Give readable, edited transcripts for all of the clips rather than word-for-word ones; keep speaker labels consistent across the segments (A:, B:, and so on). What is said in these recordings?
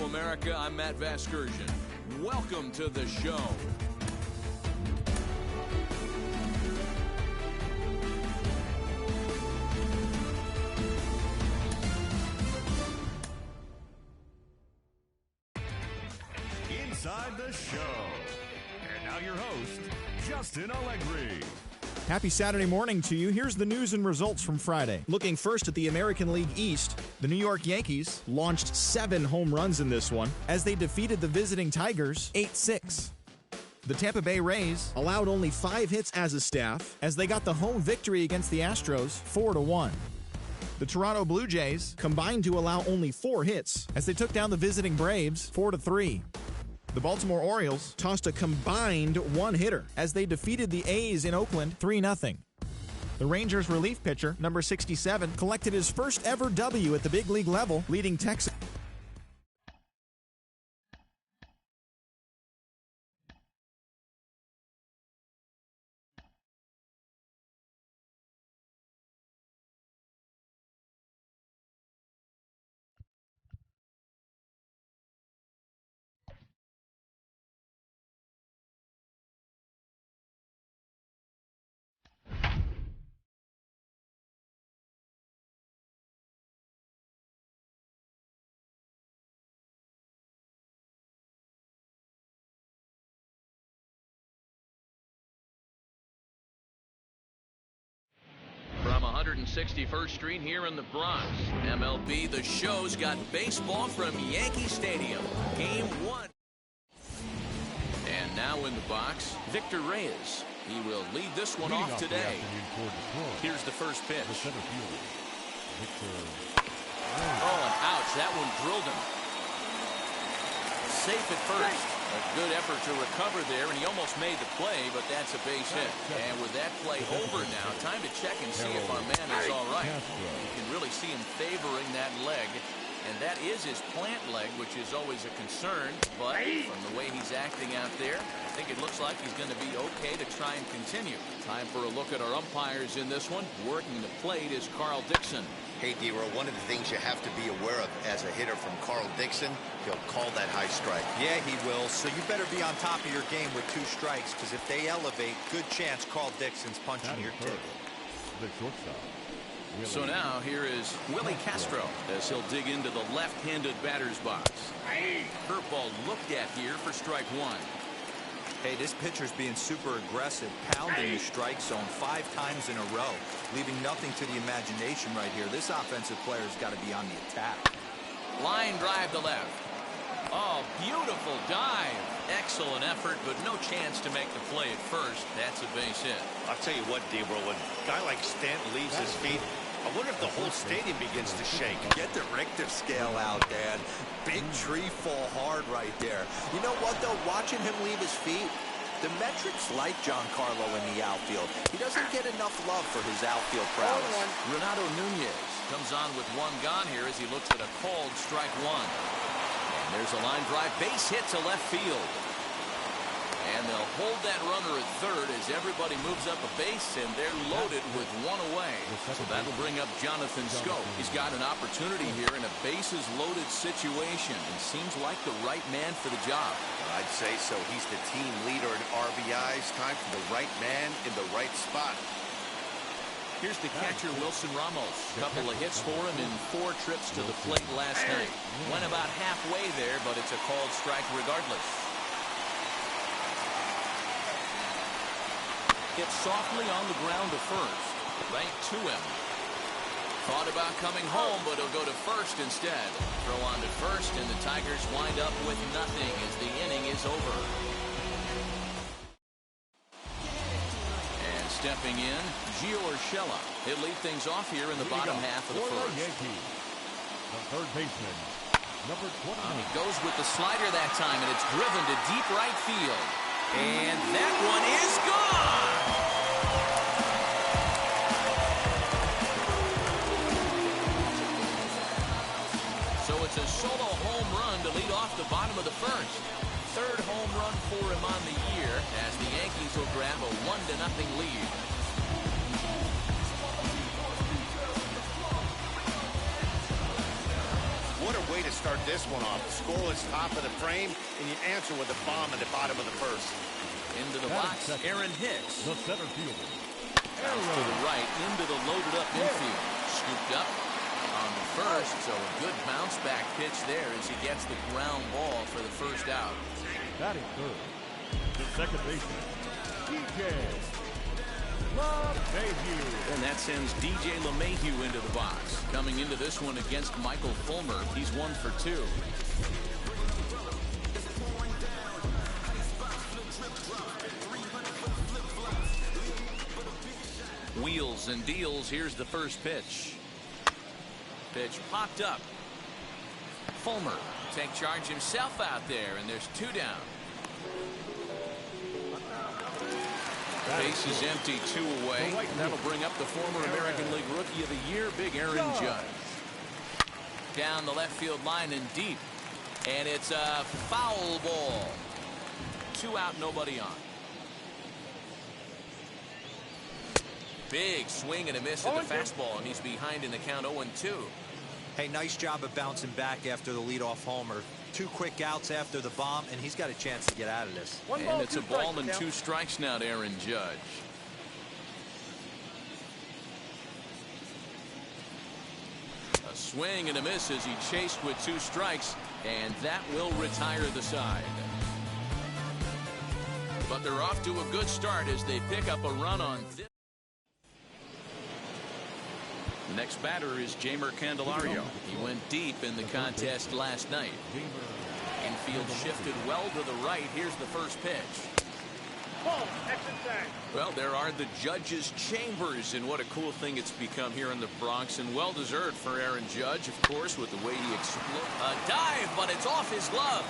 A: America. I'm Matt Vasgersian. Welcome to the show.
B: Inside the show. And now your host, Justin Allegri.
C: Happy Saturday morning to you. Here's the news and results from Friday. Looking first at the American League East, the New York Yankees launched 7 home runs in this one as they defeated the visiting Tigers 8-6. The Tampa Bay Rays allowed only 5 hits as a staff as they got the home victory against the Astros 4-1. The Toronto Blue Jays combined to allow only 4 hits as they took down the visiting Braves 4-3. The Baltimore Orioles tossed a combined 1 hitter as they defeated the A's in Oakland 3-0. The Rangers relief pitcher, number 67, collected his first ever W at the big league level, leading Texas.
A: From 161st Street here in the Bronx, MLB The Show's got baseball from Yankee Stadium. Game 1. And now in the box, Victor Reyes. He will lead this one off today. Here's the first pitch. Oh, and ouch. That one drilled him. Safe at first. A good effort to recover there, and he almost made the play, but that's a base hit. And with that play over now, time to check and see if our man is all right. You can really see him favoring that leg, and that is his plant leg, which is always a concern. But from the way he's acting out there, I think it looks like he's going to be okay to try and continue. Time for a look at our umpires in this one. Working the plate is Carl Dixon.
D: Hey, D-Roll, one of the things you have to be aware of as a hitter from Carl Dixon, he'll call that high strike.
E: Yeah, he will. So you better be on top of your game with 2 strikes, because if they elevate, good chance Carl Dixon's punching your ticket.
A: So now here is Willie Castro as he'll dig into the left-handed batter's box. Curveball looked at here for strike 1.
E: Hey, this pitcher's being super aggressive, pounding the strike zone 5 times in a row, leaving nothing to the imagination right here. This offensive player's got to be on the attack.
A: Line drive to left. Oh, beautiful dive. Excellent effort, but no chance to make the play at first. That's a base hit.
D: I'll tell you what, D-Roll, when a guy like Stanton leaves his feet, I wonder if the whole stadium begins to shake.
E: Get the Richter scale out, Dad. Big tree fall hard right there. You know what, though? Watching him leave his feet, the metrics like Giancarlo in the outfield. He doesn't get enough love for his outfield prowess.
A: Renato Nunez comes on with 1 gone here as he looks at a called strike 1. And there's a line drive base hit to left field. And they'll hold that runner at third as everybody moves up a base, and they're loaded with 1 away. So that'll bring up Jonathan Scope. He's got an opportunity here in a bases-loaded situation and seems like the right man for the job.
D: I'd say so. He's the team leader in RBIs. Time for the right man in the right spot.
A: Here's the catcher, Wilson Ramos. A couple of hits for him in 4 trips to the plate last night. Went about halfway there, but it's a called strike regardless. Hit softly on the ground to first. Right to him. Thought about coming home, but he'll go to first instead. Throw on to first, and the Tigers wind up with nothing as the inning is over. And stepping in, Gio Urshela. He'll lead things off here in the bottom half of the first.
B: The third baseman, number 29.
A: He goes with the slider that time, and it's driven to deep right field. And that one is gone! So it's a solo home run to lead off the bottom of the first. 3rd home run for him on the year as the Yankees will grab a 1-0 lead.
D: What a way to start this one off. Scoreless top of the frame, and you answer with a bomb at the bottom of the first.
A: Into the box, Aaron Hicks.
B: The center fielder.
A: Bounce to the right, into the loaded-up infield. Scooped up on the first, so a good bounce-back pitch there as he gets the ground ball for the first out.
B: Batting third, the second baseman, DJ LeMahieu.
A: And that sends DJ LeMahieu into the box. Coming into this one against Michael Fulmer, he's 1 for 2. Wheels and deals. Here's the first pitch. Pitch popped up. Fulmer take charge himself out there, and there's 2 down. Base is empty, 2 away. That'll bring up the former American League Rookie of the Year, Big Aaron Judge. Down the left field line and deep, and it's a foul ball. 2 out, nobody on. Big swing and a miss at the fastball, and he's behind in the count 0-2.
E: Hey, nice job of bouncing back after the leadoff homer. 2 quick outs after the bomb, and he's got a chance to get out of this.
A: And it's a ball and 2 strikes now to Aaron Judge. A swing and a miss as he chased with 2 strikes, and that will retire the side. But they're off to a good start as they pick up a run on this. Next batter is Jeimer Candelario. He went deep in the contest last night. Infield shifted well to the right. Here's the first pitch. Well, there are the judges' chambers, and what a cool thing it's become here in the Bronx, and well deserved for Aaron Judge, of course, with the way he exploded. A dive, but it's off his glove.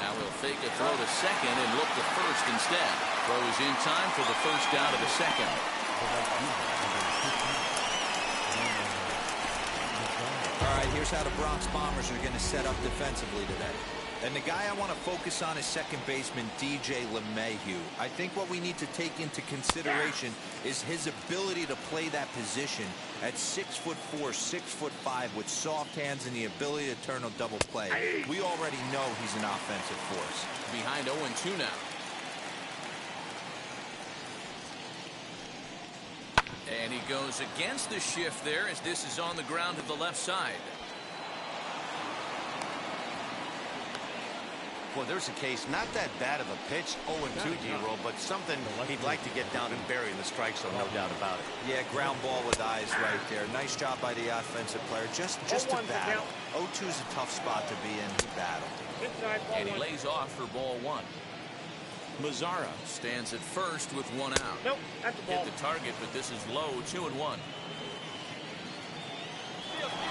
A: Now he'll fake a throw to second and look to first instead. Throw is in time for the first out of the second.
E: All right, here's how the Bronx Bombers are going to set up defensively today. And the guy I want to focus on is second baseman DJ LeMahieu. I think what we need to take into consideration is his ability to play that position at 6'4", 6'5", with soft hands and the ability to turn a double play. We already know he's an offensive force.
A: Behind 0-2 now. And he goes against the shift there as this is on the ground to the left side.
D: Well, there's a case, not that bad of a pitch, 0-2 D-roll, but something he'd like to get down and bury in the strike zone, no doubt about it.
E: Yeah, ground ball with eyes right there. Nice job by the offensive player. Just a battle. 0-2 is a tough spot to be in. Battle.
A: And he lays off for ball 1. Mazzara stands at first with 1 out.
F: Nope, that's the ball.
A: Hit the target, but this is low, 2-1.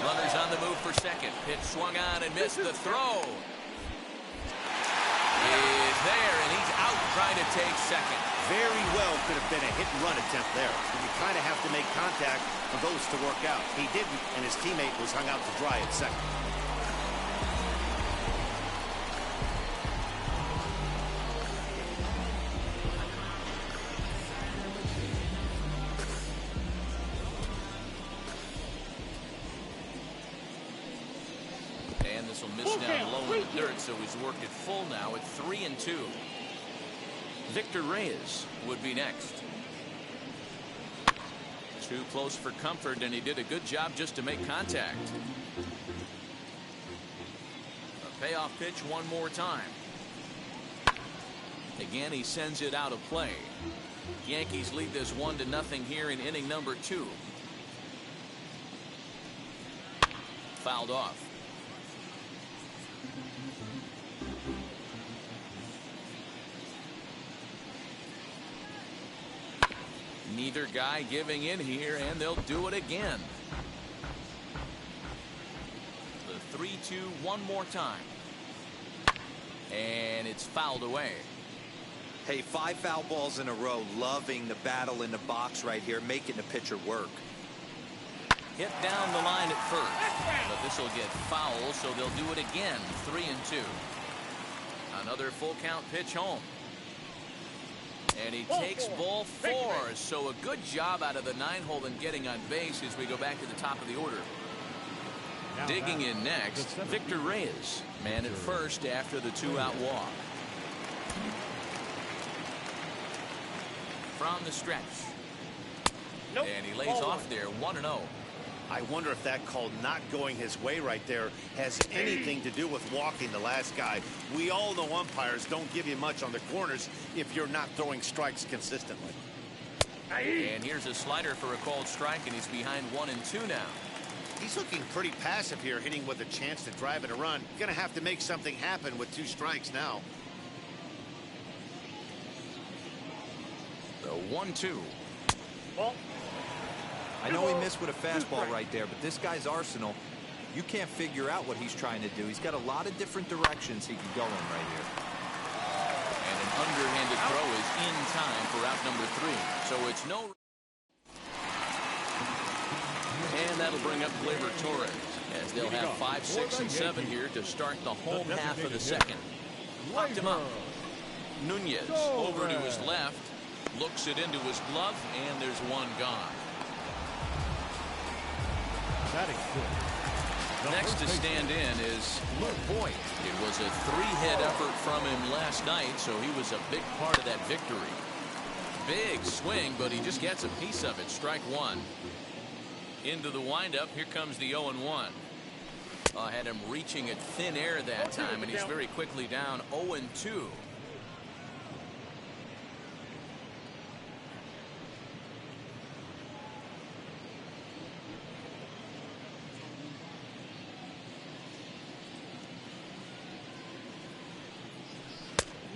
A: Runners on the move for second. Pitch swung on and missed the throw. Is there, and he's out trying to take second.
D: Very well could have been a hit-and-run attempt there. You kind of have to make contact for those to work out. He didn't, and his teammate was hung out to dry at second.
A: This will miss down low in the dirt, so he's worked it full now at 3-2. Victor Reyes would be next. Too close for comfort, and he did a good job just to make contact. A payoff pitch one more time. Again, he sends it out of play. Yankees lead this 1-0 here in inning number 2. Fouled off. Neither guy giving in here, and they'll do it again. The 3-2 one more time. And it's fouled away.
E: Hey, 5 foul balls in a row. Loving the battle in the box right here, making the pitcher work.
A: Hit down the line at first, but this will get foul, so they'll do it again. 3-2. Another full count pitch home. And he takes ball 4, so a good job out of the 9-hole in getting on base as we go back to the top of the order. Digging in next, Victor Reyes, man at first after the 2-out walk. From the stretch.
D: Nope.
A: And he lays off there, 1-0.
D: I wonder if that call not going his way right there has anything to do with walking the last guy. We all know umpires don't give you much on the corners if you're not throwing strikes consistently.
A: And here's a slider for a called strike, and he's behind 1-2 now.
D: He's looking pretty passive here, hitting with a chance to drive and a run. Gonna have to make something happen with 2 strikes now.
A: The 1-2.
D: Ball.
E: I know he missed with a fastball right there, but this guy's arsenal, you can't figure out what he's trying to do. He's got a lot of different directions he can go in right here.
A: And an underhanded throw is in time for out number 3. So it's no. And that'll bring up Gleyber Torres, as they'll have 5, 6, and 7 here to start the home half of the second. Locked him up. Nunez over to his left, looks it into his glove, and there's one gone. Next to stand in is Luke Boyd. It was a 3-hit effort from him last night, so he was a big part of that victory. Big swing, but he just gets a piece of it. Strike 1. Into the windup. Here comes the 0-1. Had him reaching at thin air that time, and he's very quickly down 0-2.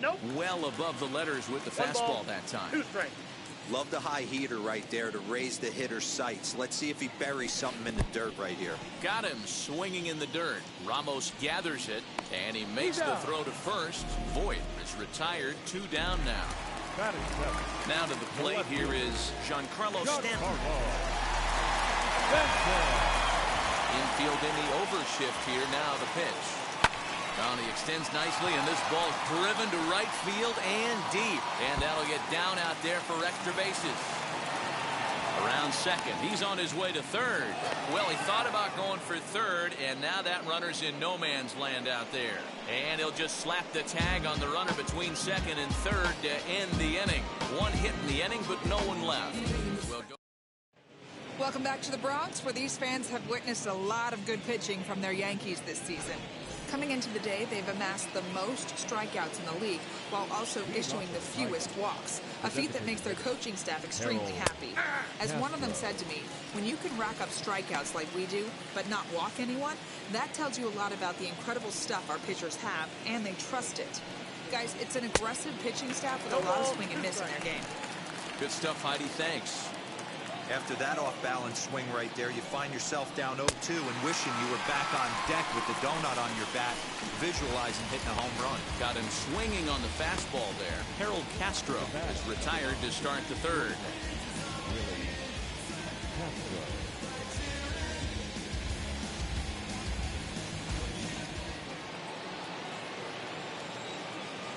D: Nope.
A: Well above the letters with the fastball that time.
D: 2 strikes.
E: Love the high heater right there to raise the hitter's sights. Let's see if he buries something in the dirt right here.
A: Got him swinging in the dirt. Ramos gathers it, and he makes the throw to first. Voit is retired. 2 down now. Now to the plate here is Giancarlo Stanton. Infield in the overshift here. Now the pitch. Down, he extends nicely, and this ball driven to right field and deep. And that'll get down out there for extra bases. Around second. He's on his way to third. Well, he thought about going for third, and now that runner's in no man's land out there. And he'll just slap the tag on the runner between second and third to end the inning. 1 hit in the inning, but no one left.
F: Welcome back to the Bronx, where these fans have witnessed a lot of good pitching from their Yankees this season. Coming into the day, they've amassed the most strikeouts in the league, while also issuing the fewest walks, a feat that makes their coaching staff extremely happy. As one of them said to me, when you can rack up strikeouts like we do, but not walk anyone, that tells you a lot about the incredible stuff our pitchers have, and they trust it. Guys, it's an aggressive pitching staff with a lot of swing and miss in their game.
A: Good stuff, Heidi. Thanks.
E: After that off-balance swing right there, you find yourself down 0-2 and wishing you were back on deck with the donut on your bat, visualizing hitting a home run.
A: Got him swinging on the fastball there. Harold Castro is retired to start the third.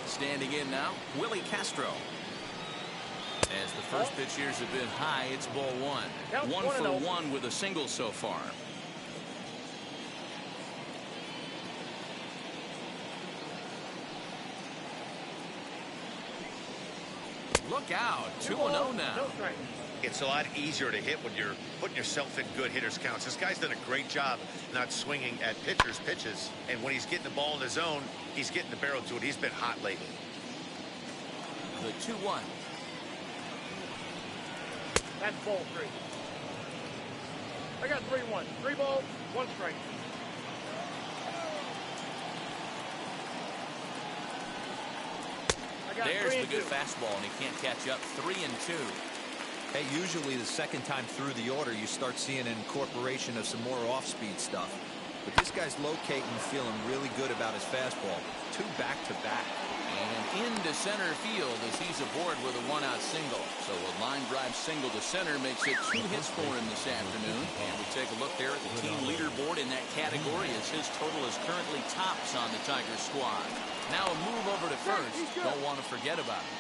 A: Standing in now, Willie Castro. As the first pitch years have been high, it's ball 1. 1 for 1 with a single so far. Look out, 2-0 now.
D: It's a lot easier to hit when you're putting yourself in good hitters counts. This guy's done a great job not swinging at pitchers' pitches. And when he's getting the ball in the zone, he's getting the barrel to it. He's been hot lately.
A: The 2-1.
G: That's ball 3. I got 3-1. 3 balls, 1 strike.
A: There's the good fastball, and he can't catch up. 3-2.
E: Hey, usually the second time through the order, you start seeing an incorporation of some more off-speed stuff. But this guy's locating and feeling really good about his fastball. 2 back-to-back.
A: And into center field as he's aboard with a 1-out single. So a line drive single to center makes it 2 hits for him this afternoon. And we take a look there at the team leaderboard in that category as his total is currently tops on the Tigers squad. Now a move over to first. Don't want to forget about it.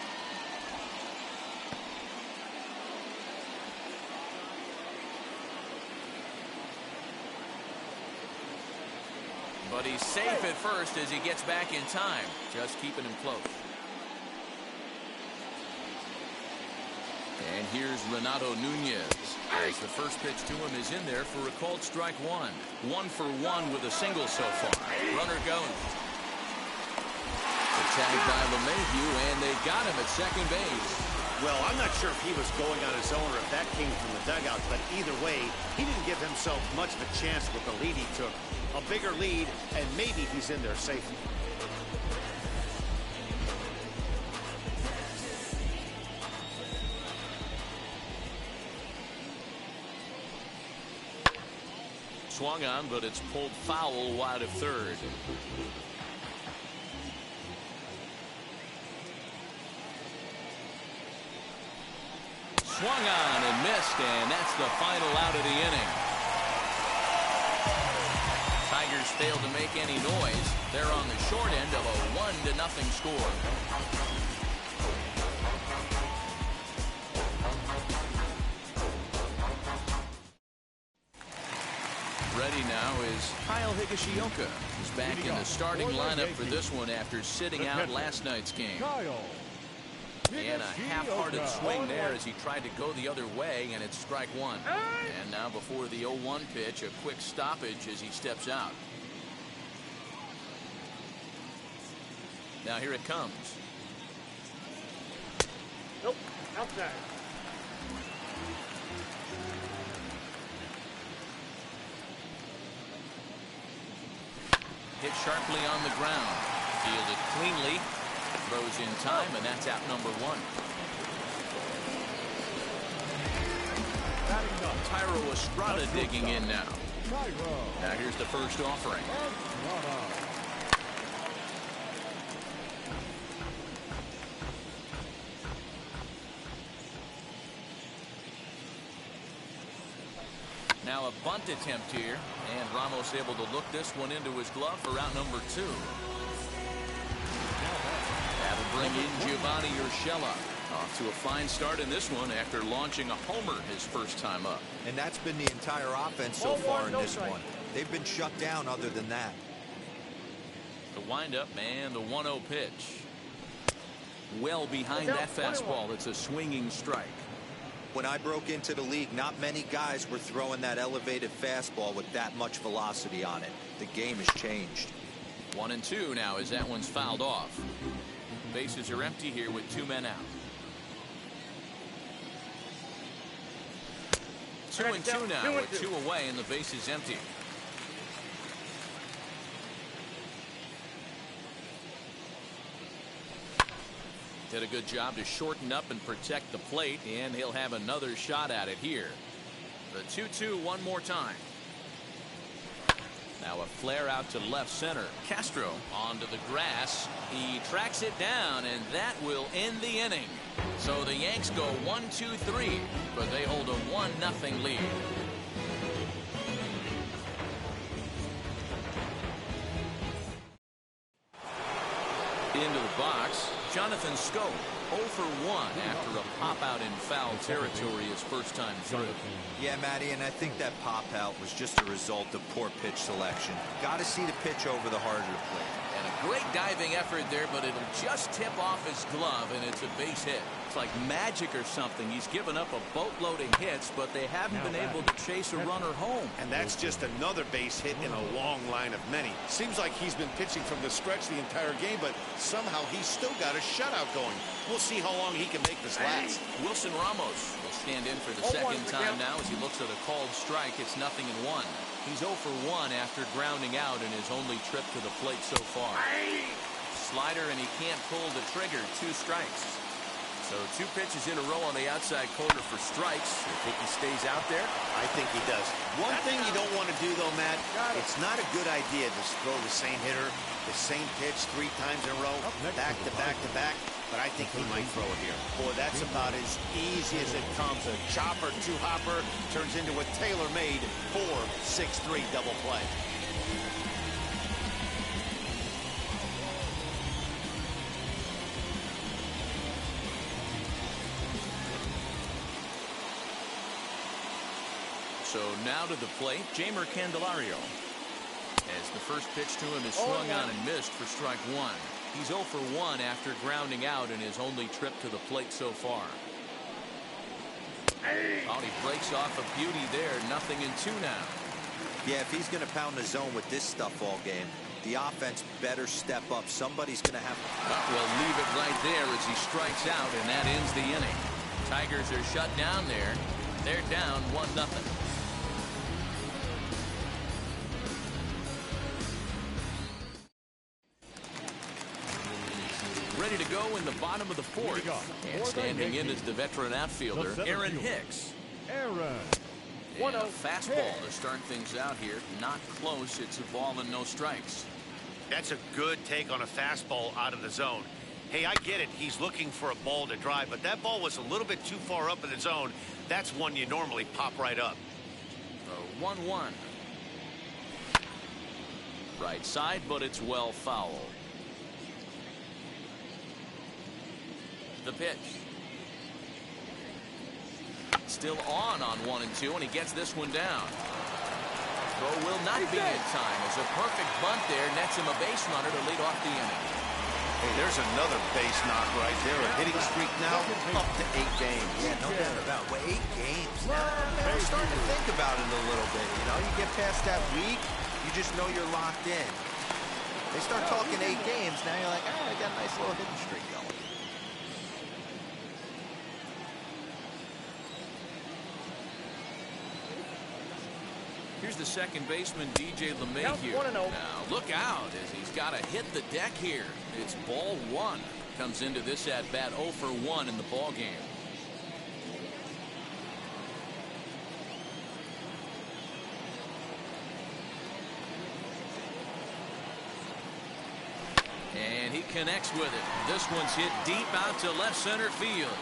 A: But he's safe at first as he gets back in time. Just keeping him close. And here's Renato Nunez. As the first pitch to him is in there for a called strike one. 1 for 1 with a single so far. Runner going. The tag by LeMahieu, and they got him at second base.
D: Well, I'm not sure if he was going on his own or if that came from the dugout, but either way, he didn't give himself much of a chance with the lead he took. A bigger lead, and maybe he's in there safely.
A: Swung on, but it's pulled foul wide of third. Swung on and missed, and that's the final out of the inning. Tigers failed to make any noise. They're on the short end of a 1-0 score. Ready now is Kyle Higashioka. He's back in the starting lineup for this one after sitting out last night's game. And a half-hearted swing there as he tried to go the other way, and it's strike one. And now before the 0-1 pitch, a quick stoppage as he steps out. Now here it comes.
G: Nope, outside.
A: Hit sharply on the ground. Fielded cleanly. Throws in time, and that's out number one. Tyro Estrada digging in now. Now here's the first offering. Now a bunt attempt here, and Ramos able to look this one into his glove for out number two. That'll bring in Giovanni Urshela. Off to a fine start in this one after launching a homer his first time up.
E: And that's been the entire offense so far in this one. They've been shut down other than that.
A: The windup and the 1-0 pitch. Well behind that fastball. It's a swinging strike.
E: When I broke into the league, not many guys were throwing that elevated fastball with that much velocity on it. The game has changed.
A: 1-2 now as that one's fouled off. Bases are empty here with 2 men out. 2-2 now with 2 away and the base is empty. Did a good job to shorten up and protect the plate, and he'll have another shot at it here. The 2-2 one more time. Now a flare out to left center. Castro onto the grass. He tracks it down, and that will end the inning. So the Yanks go 1-2-3, but they hold a 1-0 lead. Into the box, Jonathan Scope, 0 for 1 after a pop-out in foul territory his first time through.
E: Yeah, Matty, and I think that pop-out was just a result of poor pitch selection. Got to see the pitch over the heart of the plate.
A: And a great diving effort there, but it'll just tip off his glove, and it's a base hit. It's like magic or something. He's given up a boatload of hits, but they haven't been able to chase a runner home.
D: And that's just another base hit in a long line of many. Seems like he's been pitching from the stretch the entire game, but somehow he's still got a shutout going. We'll see how long he can make this last.
A: Wilson Ramos will stand in for the second time now as he looks at a called strike. It's 0-1. He's 0 for 1 after grounding out in his only trip to the plate so far. Slider, and he can't pull the trigger. 2 strikes. So 2 pitches in a row on the outside corner for strikes. You think he stays out there?
D: I think he does. One thing you don't want to do, though, Matt, it's not a good idea to throw the same hitter, the same pitch 3 times in a row, back to back to back. But I think he might throw it here. Boy, that's about as easy as it comes. A chopper, 2-hopper turns into a tailor-made 4-6-3 double play.
A: So now to the plate, Jeimer Candelario. As the first pitch to him is swung on and missed for strike one. He's 0 for 1 after grounding out in his only trip to the plate so far. Oh, he breaks off a beauty there. 0-2 now.
E: Yeah, if he's going to pound the zone with this stuff all game, the offense better step up. Somebody's going to have to.
A: Well, leave it right there as he strikes out, and that ends the inning. Tigers are shut down there. They're down 1-0. Ready to go in the bottom of the fourth. And standing in is the veteran outfielder, Aaron Hicks. And a fastball to start things out here. Not close. It's a ball and no strikes.
D: That's a good take on a fastball out of the zone. Hey, I get it. He's looking for a ball to drive, but that ball was a little bit too far up in the zone. That's one you normally pop right up.
A: 1-1. Right side, but it's well foul. The pitch. Still on 1-2, and he gets this one down. Throw will not be in time. As a perfect bunt there nets him a base runner to lead off the inning.
D: Hey, there's another base knock right there. A hitting streak now up to 8 games.
E: Yeah, no doubt about it. Well, 8 games. Now, I'm starting to think about it a little bit. You know, you get past that week, you just know you're locked in. They start talking 8 games, now you're like, I got a nice little hitting streak going.
A: Here's the second baseman, DJ LeMahieu. Now, look out as he's got to hit the deck here. It's ball 1. Comes into this at-bat 0 for 1 in the ball game. And he connects with it. This one's hit deep out to left center field.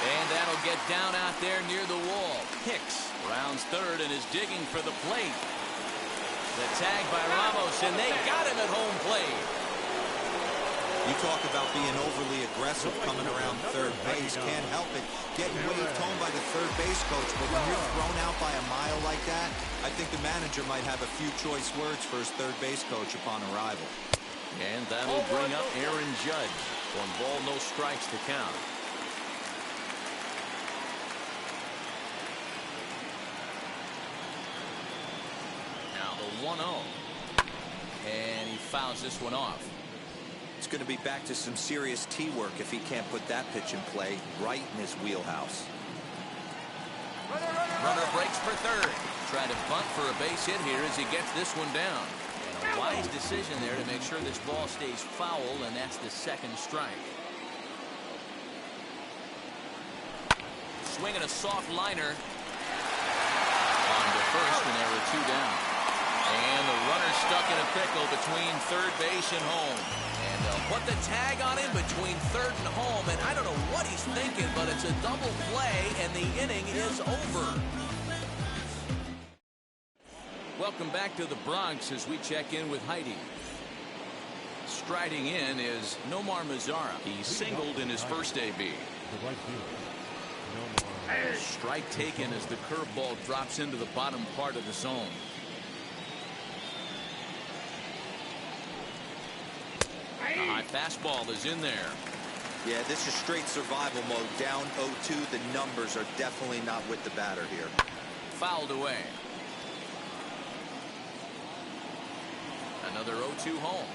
A: And that'll get down out there near the wall. Hicks rounds third and is digging for the plate. The tag by Ramos, and they got him at home plate.
E: You talk about being overly aggressive coming around third base. Can't help it. Getting waved home by the third base coach. But when you're thrown out by a mile like that, I think the manager might have a few choice words for his third base coach upon arrival.
A: And that'll bring up Aaron Judge. 1 ball, no strikes to count. Now the 1-0. And he fouls this one off.
E: It's going to be back to some serious tee work if he can't put that pitch in play right in his wheelhouse.
A: Runner breaks for third. Try to bunt for a base hit here as he gets this one down. And a wise decision there to make sure this ball stays foul, and that's the second strike. Swinging a soft liner. On to first, and there are 2 down. And the runner stuck in a pickle between third base and home. And they'll put the tag on him between third and home. And I don't know what he's thinking, but it's a double play, and the inning is over. Welcome back to the Bronx as we check in with Heidi. Striding in is Nomar Mazara. He singled in his first AB. Strike taken as the curveball drops into the bottom part of the zone. A high fastball is in there.
E: Yeah, this is straight survival mode. Down 0-2. The numbers are definitely not with the batter here.
A: Fouled away. Another 0-2 home.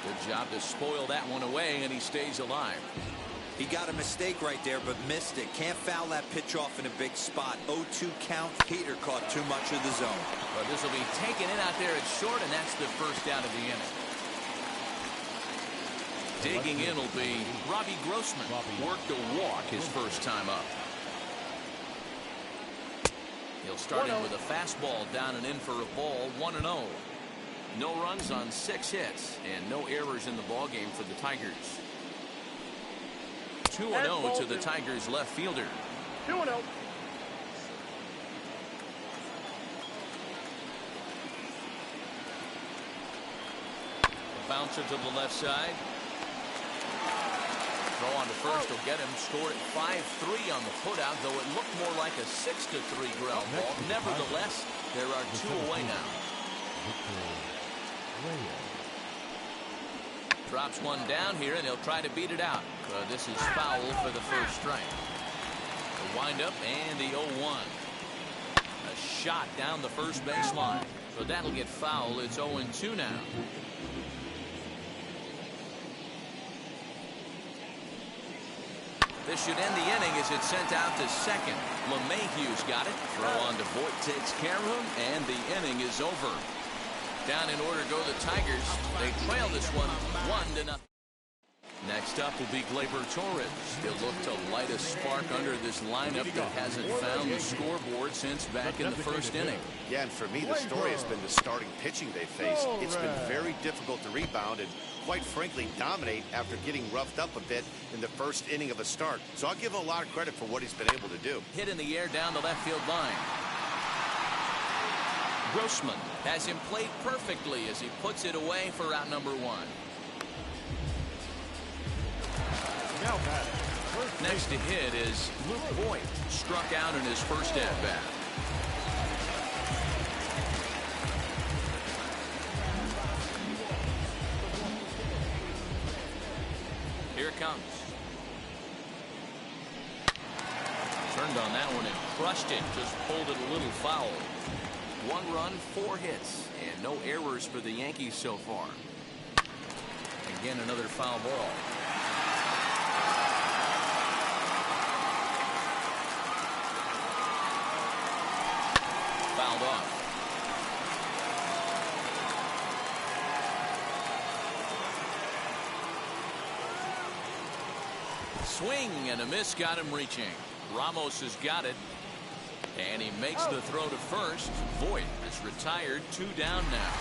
A: Good job to spoil that one away, and he stays alive.
E: He got a mistake right there, but missed it. Can't foul that pitch off in a big spot. 0-2 count. Heater caught too much of the zone.
A: But this will be taken in out there at short, and that's the first out of the inning. Digging in will be Robbie Grossman. Worked a walk his first time up. He'll start in with a fastball down and in for a ball. 1-0. No runs on 6 hits, and no errors in the ballgame for the Tigers. 2-0 to the Tigers left fielder.
G: 2-0.
A: Bouncer to the left side. Throw on to first will get him. Scored at 5-3 on the putout, though it looked more like a 6-3 ground ball. Nevertheless, there are 2 away now. Drops one down here, and he'll try to beat it out. This is foul for the first strike. The windup and the 0-1. A shot down the first baseline. So that'll get foul. It's 0-2 now. This should end the inning as it's sent out to second. LeMahieu's got it. Throw on to Voit takes care of him, and the inning is over. Down in order go the Tigers. They trail this one 1-0. Next up will be Gleyber Torres. He'll look to light a spark under this lineup that hasn't found the scoreboard since back in the first inning.
D: Yeah, and for me, the story has been the starting pitching they face. It's been very difficult to rebound and, quite frankly, dominate after getting roughed up a bit in the first inning of a start. So I'll give him a lot of credit for what he's been able to do.
A: Hit in the air down the left field line. Grossman has him played perfectly as he puts it away for out number 1. Next to hit is Luke Voit. Struck out in his first at-bat. Here it comes. Turned on that one and crushed it. Just pulled it a little foul. 1 run, 4 hits, and no errors for the Yankees so far. Again, another foul ball. Fouled off. Swing and a miss got him reaching. Ramos has got it. And he makes the throw to first. Voit is retired. 2 down now.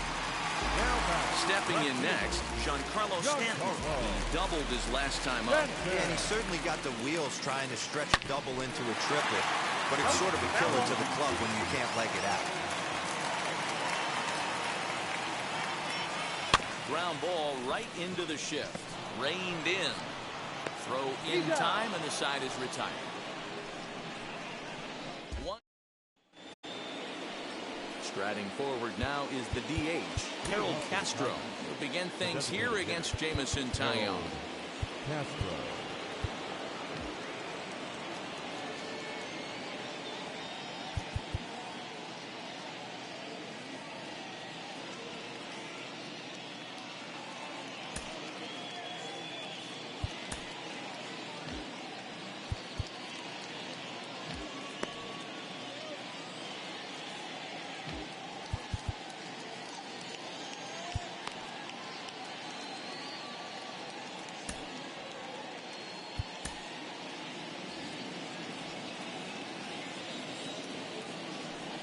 A: Stepping in next, Giancarlo Stanton. He doubled his last time up.
E: Yeah, and he certainly got the wheels trying to stretch a double into a triple. But it's sort of a killer to the club when you can't leg it out.
A: Ground ball right into the shift. Reined in. Throw in time, and the side is retired. Striding forward now is the DH, Harold Castro. He'll begin things here against Jamison Tyone.
B: Castro.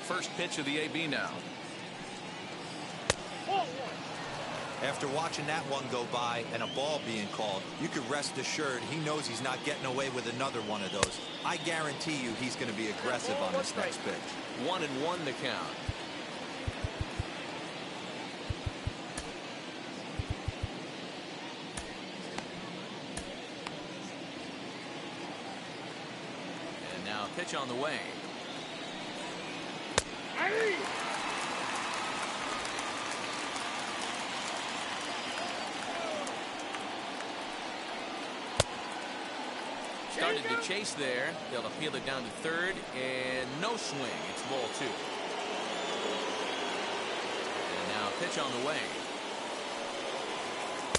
A: First pitch of the AB now.
E: After watching that one go by and a ball being called, you could rest assured he knows he's not getting away with another one of those. I guarantee you he's going to be aggressive on this next pitch.
A: 1-1 the count. And now pitch on the way. Started to chase there. They'll appeal it down to third, and no swing. It's ball 2. And now pitch on the way.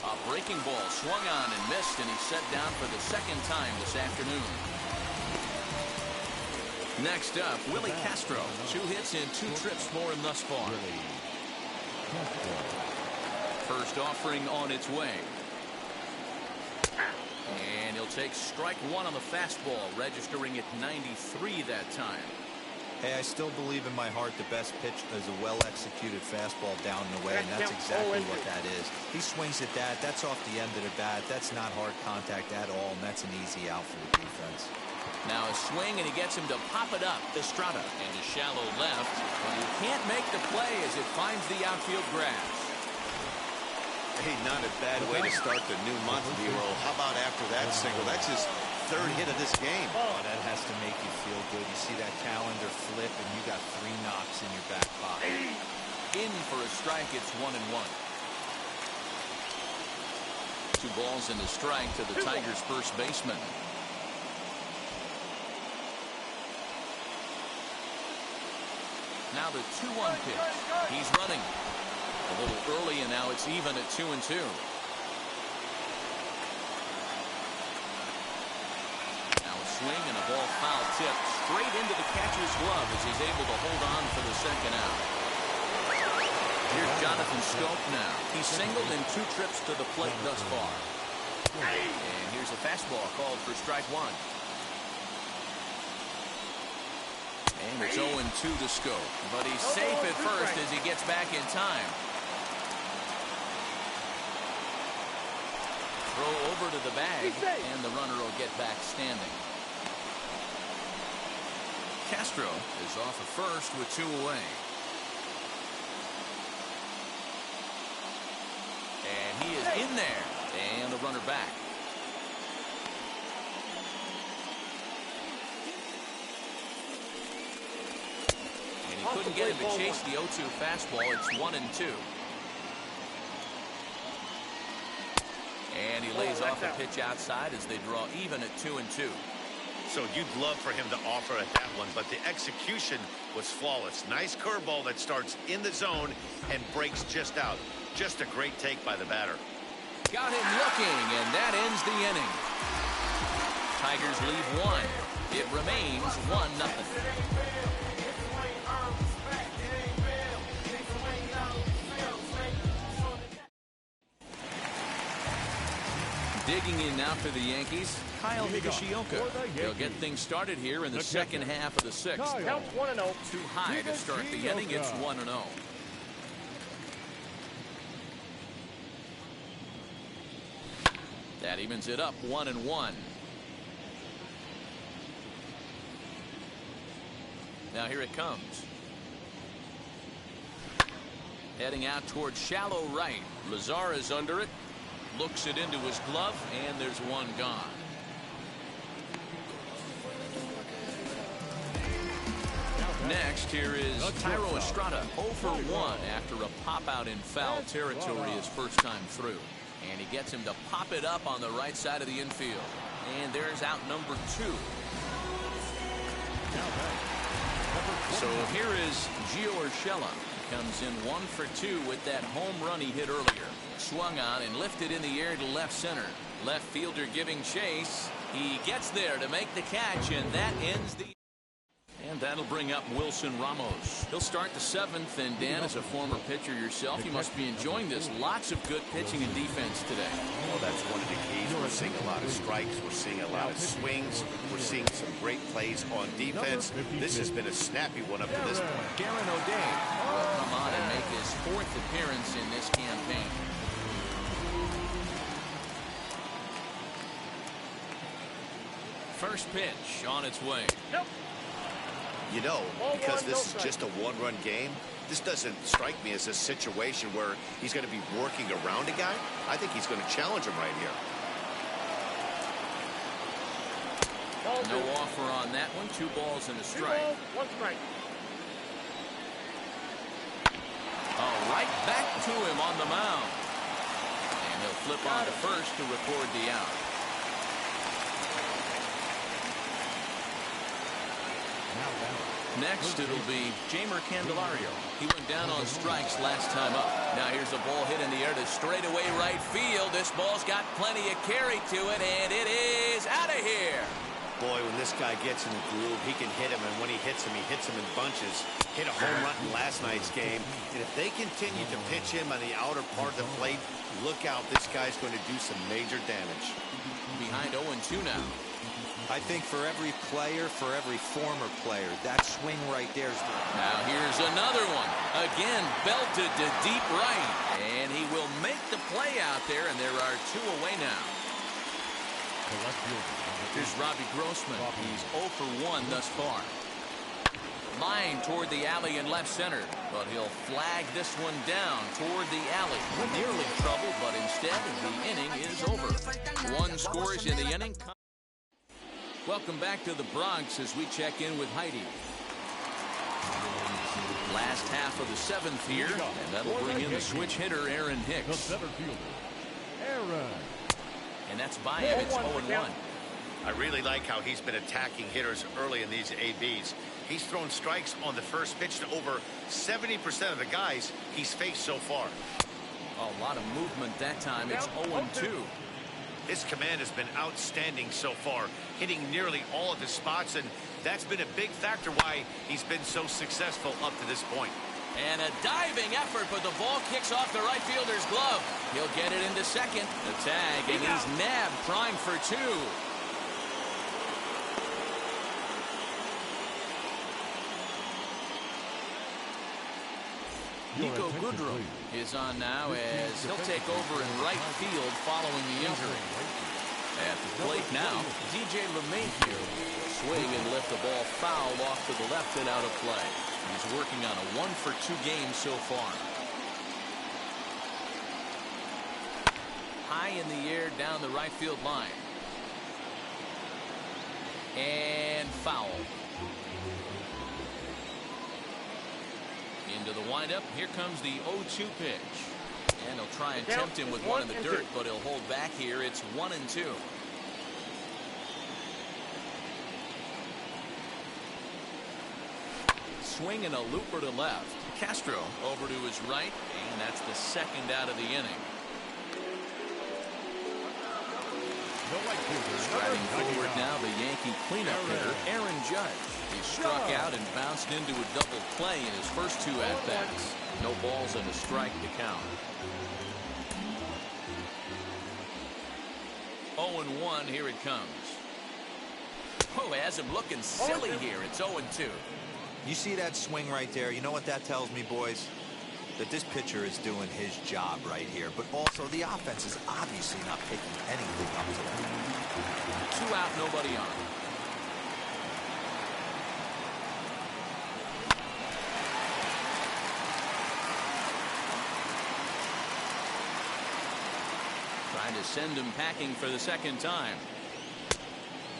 A: A breaking ball swung on and missed, and he's set down for the second time this afternoon. Next up, Willie Castro. 2 hits and 2 trips for him thus far. First offering on its way. And he'll take strike 1 on the fastball, registering at 93 that time.
E: Hey, I still believe in my heart the best pitch is a well-executed fastball down and away, and that's exactly what that is. He swings at that. That's off the end of the bat. That's not hard contact at all, and that's an easy out for the defense.
A: Now a swing, and he gets him to pop it up. Estrada into shallow left. But he can't make the play as it finds the outfield grass.
D: Hey, not a bad way to start the new month, D-Roll. How about after that single? That's his third hit of this game.
E: Oh, that has to make you feel good. You see that calendar flip, and you got 3 knocks in your back pocket.
A: In for a strike, it's 1-1. 2 balls and a strike to the Tigers' first baseman. Now the 2-1 pitch. He's running. A little early, and now it's even at 2-2. Now a swing and a ball foul tip straight into the catcher's glove as he's able to hold on for the second out. Here's Jonathan Scope now. He's singled in 2 trips to the plate thus far. And here's a fastball called for strike 1. And it's 0-2 to Scope. But he's safe at first as he gets back in time. Throw over to the bag, and the runner will get back standing. Castro is off at first with 2 away. And he is in there, and the runner back. And he couldn't get him to chase the 0-2 fastball. It's 1-2. And he lays off a pitch outside as they draw even at 2-2.
D: So you'd love for him to offer at that one, but the execution was flawless. Nice curveball that starts in the zone and breaks just out. Just a great take by the batter.
A: Got him looking, and that ends the inning. Tigers leave 1. It remains 1-0. Digging in now for the Yankees, Kyle Higashioka. They'll get things started here in the second half of the 6th.
G: Counts 1-0.
A: Too high to start the inning. It's 1-0. That evens it up 1-1. Now here it comes. Heading out towards shallow right. Lazar is under it. Looks it into his glove, and there's 1 gone. Next, here is Thairo Estrada, 0 for 1 after a pop-out in foul territory his first time through. And he gets him to pop it up on the right side of the infield. And there's out number 2. So here is Gio Urshela. Comes in 1 for 2 with that home run he hit earlier. Swung on and lifted in the air to left center. Left fielder giving chase. He gets there to make the catch, and that ends the... And that'll bring up Wilson Ramos. He'll start the 7th, and Dan, as a former pitcher yourself, you must be enjoying this. Lots of good pitching and defense today.
D: Well, that's one of the keys. We're seeing a lot of strikes. We're seeing a lot of swings. We're seeing some great plays on defense. This has been a snappy one up to this point.
A: Darren O'Day will come on and make his 4th appearance in this campaign. First pitch on its way.
D: You know, because this is just a 1-run game, this doesn't strike me as a situation where he's going to be working around a guy. I think he's going to challenge him right here.
A: No offer on that one. 2 balls and a strike.
G: 1 strike.
A: Oh, right back to him on the mound. And he'll flip on to first to record the out. Next, it'll be Jeimer Candelario. He went down on strikes last time up. Now here's a ball hit in the air to straightaway right field. This ball's got plenty of carry to it, and it is out of here.
D: Boy, when this guy gets in the groove, he can hit him, and when he hits him in bunches. Hit a home run in last night's game, and if they continue to pitch him on the outer part of the plate, look out, this guy's going to do some major damage.
A: Behind 0-2 now.
E: I think for every player, for every former player, that swing right there is...
A: Now here's another one. Again, belted to deep right. And he will make the play out there, and there are 2 away now. Here's Robbie Grossman. He's 0 for 1 thus far. Line toward the alley in left center, but he'll flag this one down toward the alley. Nearly trouble, but instead the inning is over. 1 scores in the inning. Welcome back to the Bronx as we check in with Heidi. Last half of the 7th here, and that'll bring in the switch hitter Aaron Hicks.
B: The center fielder, Aaron.
A: And that's by him. It's 0-1.
D: I really like how he's been attacking hitters early in these ABs. He's thrown strikes on the first pitch to over 70% of the guys he's faced so far.
A: A lot of movement that time. It's 0-2.
D: His command has been outstanding so far, hitting nearly all of his spots, and that's been a big factor why he's been so successful up to this point.
A: And a diving effort, but the ball kicks off the right fielder's glove. He'll get it into second. The tag, and he's nabbed, primed for 2. Nico Goodrum is on now as he'll take over in right field following the injury. At the plate now, DJ LeMahieu will swing and lift the ball foul off to the left and out of play. He's working on a 1-for-2 game so far. High in the air down the right field line. And foul. Into the windup. Here comes the 0-2 pitch. And he'll try and tempt him with one in the dirt, but he'll hold back here. It's 1-2. Swing and a looper to left. Castro over to his right, and that's the second out of the inning. Striding forward now, the Yankee cleanup hitter, Aaron Judge. He struck out and bounced into a double play in his first 2 at-bats. No balls and a strike to count. 0-1, here it comes. Oh, has him looking silly here. It's 0-2.
E: You see that swing right there? You know what that tells me, boys? That this pitcher is doing his job right here, but also the offense is obviously not picking anything up today.
A: 2 out, nobody on. Trying to send him packing for the second time.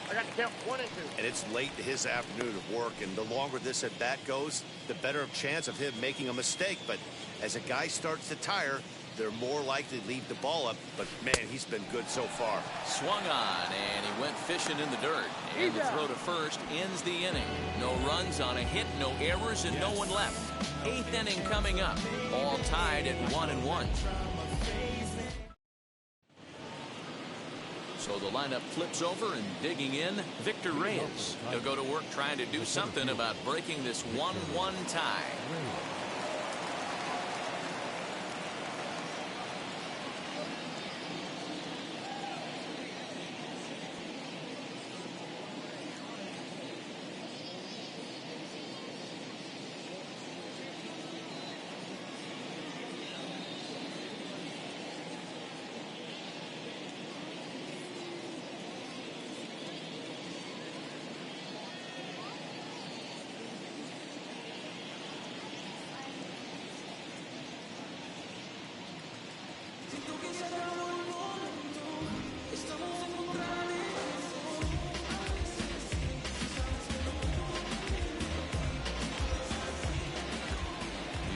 G: I got to count 1 and 2.
D: And it's late in his afternoon of work, and the longer this at bat goes, the better chance of him making a mistake. But as a guy starts to tire, they're more likely to leave the ball up. But man, he's been good so far.
A: Swung on, and he went fishing in the dirt. And the throw to first ends the inning. No runs on a hit, no errors, and no one left. 8th inning coming up. All tied at 1-1. So the lineup flips over, and digging in, Victor Reyes. He'll go to work trying to do something about breaking this 1-1 tie.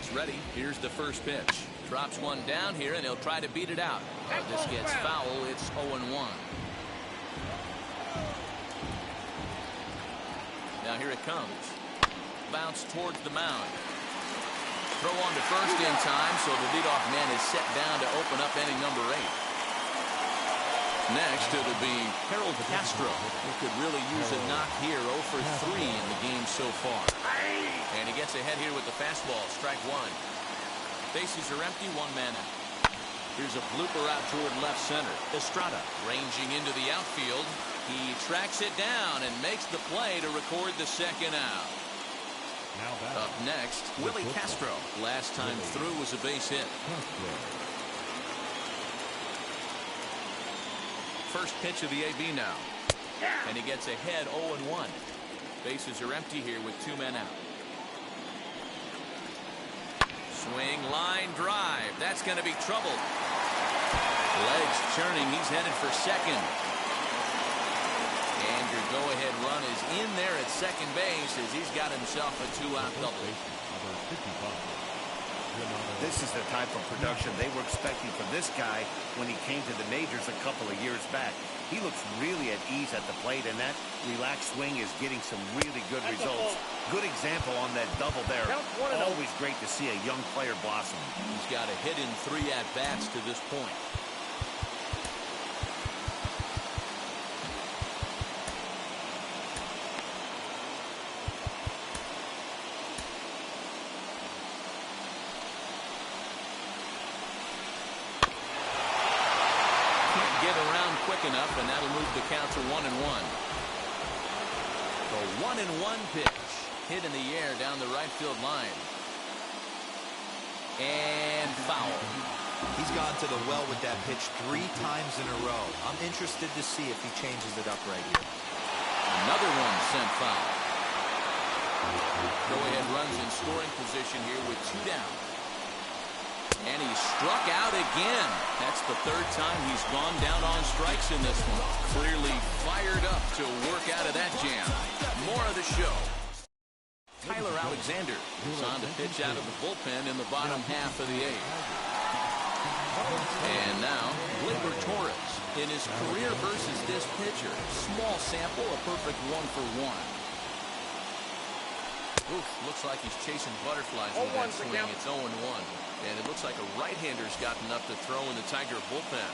A: Ready. Here's the first pitch. Drops one down here, and he'll try to beat it out. This gets foul. It's 0-1. Now here it comes. Bounce towards the mound. Throw on to first in time, so the leadoff man is set down to open up inning number 8. Next, it'll be Harold Castro, who could really use a knock here. 0 for 3 in the game so far. And he gets ahead here with the fastball. Strike 1. Bases are empty. 1 man out. Here's a blooper out toward left center. Estrada ranging into the outfield. He tracks it down and makes the play to record the second out. Up next, Willie Castro. Last time through was a base hit. First pitch of the AB now. And he gets ahead 0-1. Bases are empty here with 2 men out. Swing, line drive. That's going to be trouble. Legs churning. He's headed for second. And your go-ahead run is in there at second base as he's got himself a 2-out double.
D: This is the type of production they were expecting from this guy when he came to the majors a couple of years back. He looks really at ease at the plate, and that relaxed swing is getting some really good results. Good example on that double there. Always great to see a young player blossom.
A: He's got a hit in 3 at-bats to this point. Enough, and that'll move the count to 1-1. The 1-1 pitch hit in the air down the right field line, and foul.
E: He's gone to the well with that pitch 3 times in a row. I'm interested to see if he changes it up right here.
A: Another one sent foul. Go ahead runs in scoring position here with 2 down. And he struck out again. That's the 3rd time he's gone down on strikes in this one. Clearly fired up to work out of that jam. More of the show. Tyler Alexander is on to pitch out of the bullpen in the bottom half of the 8th. And now, Gleyber Torres in his career versus this pitcher. Small sample, a perfect 1-for-1. Oof, looks like he's chasing butterflies with that swing. It's 0-1. And it looks like a right-hander's got enough to throw in the Tiger bullpen.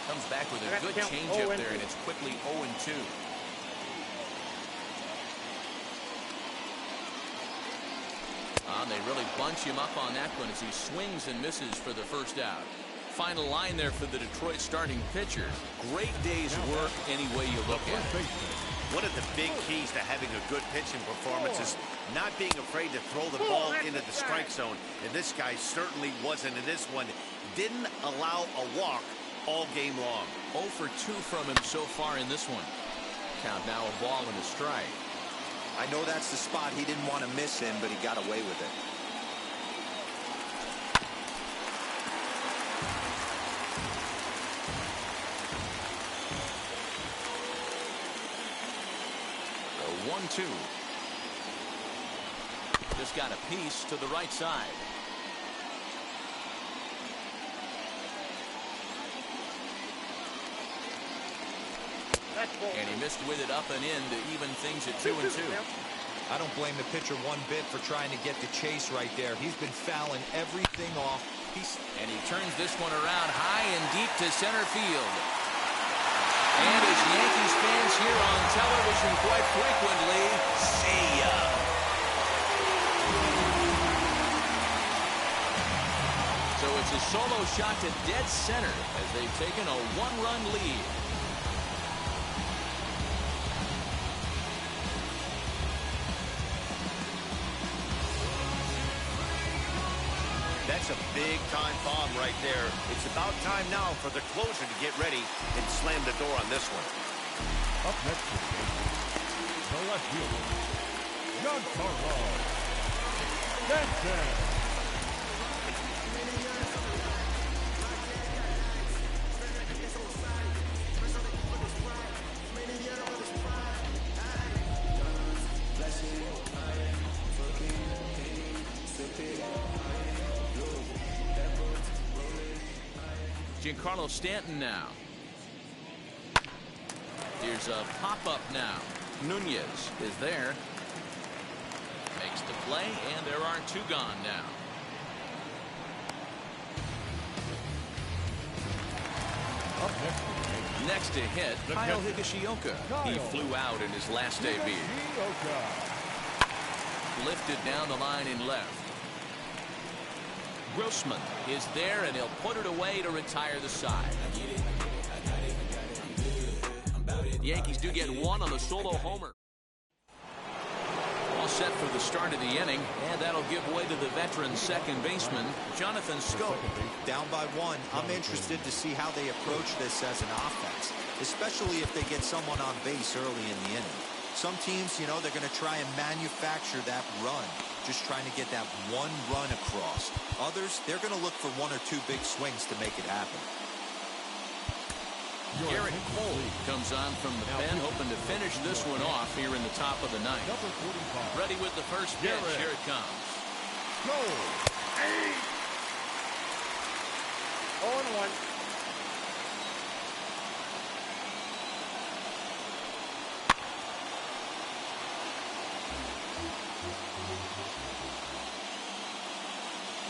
A: Comes back with a good changeup there, and it's quickly 0-2. They really bunch him up on that one as he swings and misses for the first out. Final line there for the Detroit starting pitcher. Great day's work any way you look at it.
D: One of the big keys to having a good pitching performance is not being afraid to throw the ball into the strike zone. And this guy certainly wasn't in this one. Didn't allow a walk all game long.
A: 0 for 2 from him so far in this one. Count now a ball and a strike.
E: I know that's the spot he didn't want to miss in, but he got away with it.
A: The 1-2. Just got a piece to the right side. And he missed with it up and in to even things at 2-2.
E: I don't blame the pitcher one bit for trying to get the chase right there. He's been fouling everything off.
A: And he turns this one around high and deep to center field. And as Yankees fans hear on television quite frequently, see ya. So it's a solo shot to dead center as they've taken a 1-run lead.
D: That's a big-time bomb right there. It's about time now for the closer to get ready and slam the door on this one.
B: Up next is the left fielder, Giancarlo Stanton.
A: Giancarlo Stanton now. Here's a pop-up now. Nunez is there. Makes the play, and there are 2 gone now. Next to hit, Kyle Higashioka. He flew out in his last debut. Lifted down the line in left. Grossman is there, and he'll put it away to retire the side. The Yankees do get 1 on the solo homer. All set for the start of the inning, and that'll give way to the veteran second baseman, Jonathan Schoop.
E: Down by 1, I'm interested to see how they approach this as an offense, especially if they get someone on base early in the inning. Some teams, you know, they're going to try and manufacture that run, just trying to get that one run across. Others, they're going to look for one or two big swings to make it happen.
A: Garrett Cole comes on from the pen, hoping to finish this one off here in the top of the ninth. Ready with the first pitch. Here it comes.
G: Go. 0-1.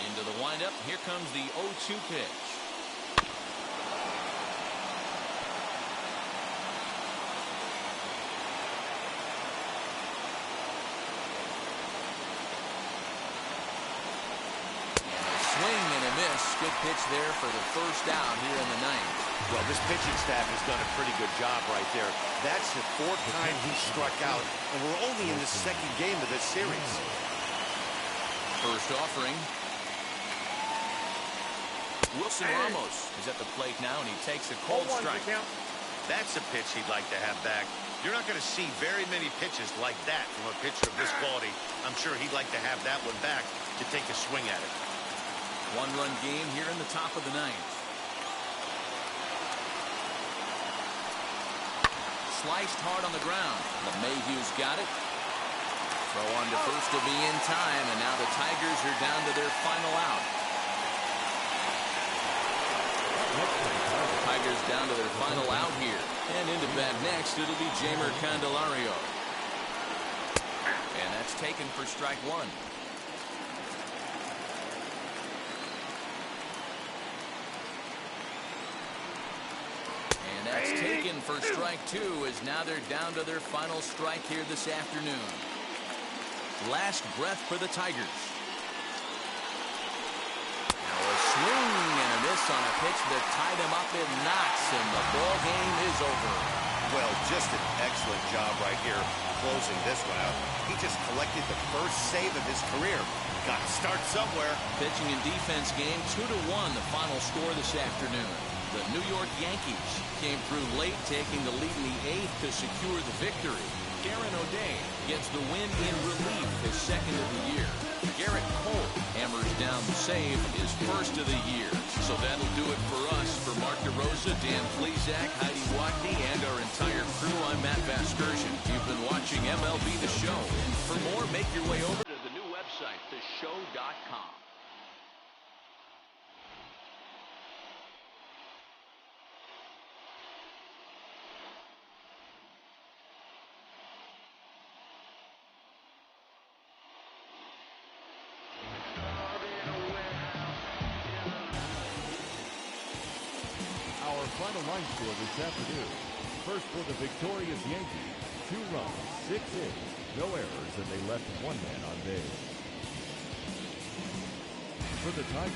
A: Into the windup. Here comes the 0-2 pitch. Good pitch there for the first out here in the ninth.
D: Well, this pitching staff has done a pretty good job right there. That's the fourth time he struck out, and we're only in the second game of this series.
A: First offering. Wilson Ramos is at the plate now, and he takes a cold strike.
D: That's a pitch he'd like to have back. You're not going to see very many pitches like that from a pitcher of this quality. I'm sure he'd like to have that one back to take a swing at it.
A: One-run game here in the top of the ninth. Sliced hard on the ground. LeMahieu's got it. Throw on to first to be in time, and now the Tigers are down to their final out. Tigers down to their final out here. And into bat next, it'll be Jeimer Candelario. And that's taken for strike one. That's taken for strike two, as now they're down to their final strike here this afternoon. Last breath for the Tigers. Now a swing and a miss on a pitch that tied him up in knots, and the ball game is over.
D: Well, just an excellent job right here closing this one out. He just collected the first save of his career. Got to start somewhere.
A: Pitching and defense game 2-1, the final score this afternoon. The New York Yankees came through late, taking the lead in the eighth to secure the victory. Aaron O'Day gets the win in relief, his second of the year. Garrett Cole hammers down the save, his first of the year. So that'll do it for us. For Mark DeRosa, Dan Plesac, Heidi Watney, and our entire crew, I'm Matt Vasgersian. You've been watching MLB The Show. For more, make your way over to the new website, theshow.com.
B: Final line score this afternoon. First for the victorious Yankees, 2 runs, 6 hits, no errors, and they left 1 man on base. For the Tigers.